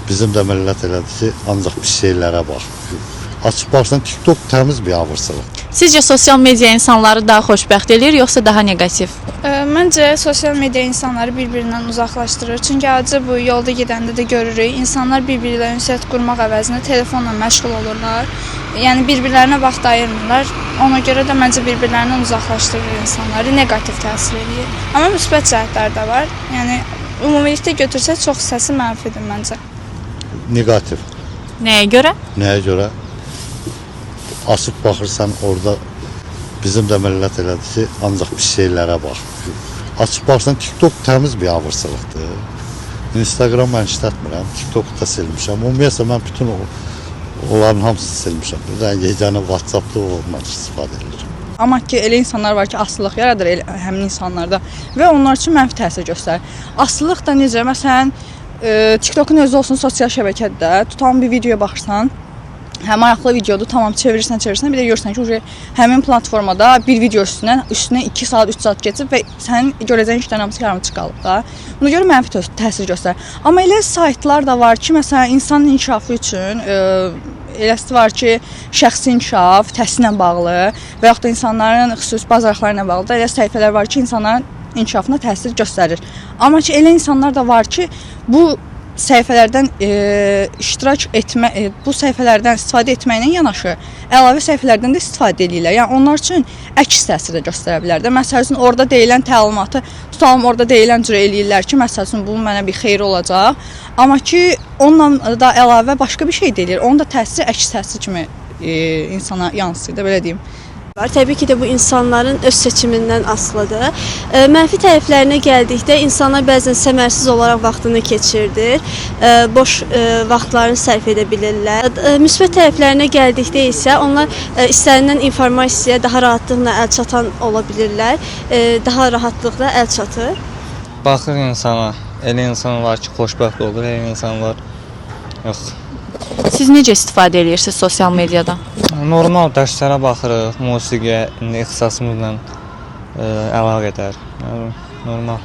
Bizim də millət elədir ki, ancaq pis şeylərə bax. Açıq baxsan TikTok təmiz bir abırsılıq. Sizcə sosial media insanları daha xoşbəxt edir, yoxsa daha negativ? Məncə sosial media insanları bir-birindən uzaqlaşdırır. Çünki acı bu yolda gedəndə də görürük. İnsanlar bir-biri ilə ünsiyyət qurmaq əvəzinə telefonla məşğul olurlar. Yəni bir-birlərinə vaxt ayırmırlar. Ona görə də məncə bir-birlərindən uzaqlaşdırır insanları, neqativ təsir edir. Amma müsbət cəhətləri də var. Yəni ümumilikdə götürsək çox hissəsi mənfidir məncə. Negativ. Nəyə görə? Nəyə görə? Açıq baxırsan orada bizim də millət elədir ki, ancaq pis şeylərə bax. Açıq baxırsan TikTok təmiz bir abırsılıqdır. Instagram mən işlətmirəm, TikTok da silmişəm. Ümumiyyətlə mən bütün onların hamısını silmişəm. Yeganə WhatsApp-da ondan istifadə edirəm. Amma ki, elə insanlar var ki, asılılıq yaradır həmin insanlarda və onlar üçün mənfi təsir göstərir. Asılılıq da necə? Məsələn, TikTokun özü olsun sosial şəbəkədə, tutan bir videoya baxırsan, həm maraqlı videodur, tamam çevirirsən, bir də görürsən ki, həmin platformada bir video üstünə 2 saat, 3 saat keçib və sənin görəcəyin işlərin hamısı yarımçıq qalıb da. Buna görə mənfi təsir göstərir. Amma elə saytlar da var ki, məsələn, insanın inkişafı üçün eləsi var ki, şəxsi inkişaf, təhsillə bağlı və yaxud da insanların xüsusi bacarıqları ilə bağlı da elə səhifələr var ki, insanların inkişafına təsir göstərir. Amma ki, elə insanlar da var ki, bu səhifələrdən bu səhifələrdən istifadə etməklə yanaşı əlavə səhifələrdən də istifadə edirlər. Yəni onlar üçün əks təsir də göstərə bilər də. Məsəl üçün orada deyilən təlimatı tutalım orada deyilən cürə eləyirlər ki, məsəl üçün bunun mənə bir xeyri olacaq. Amma ki onunla da əlavə başqa bir şey deyilir. Onun da təsiri əks təsir kimi insana yansıyır da, belə deyim. Təbii ki də bu insanların öz seçimindən asılıdır. Mənfi tərəflərinə gəldikdə insanlar bəzən səmərsiz olaraq vaxtını keçirdir, boş vaxtlarını sərf edə bilirlər. Müsbət tərəflərinə gəldikdə isə onlar istənilən informasiya daha rahatlıqla əl çatan ola bilirlər, daha rahatlıqla əl çatır. Baxır insana, elə insan var ki, xoşbəxt olur, elə insan var, yox. Siz necə istifadə edirsiniz sosial mediadan? Normal dərslərə baxırıq, musiqiyə, ixtisasımızla əlaqədar, normal.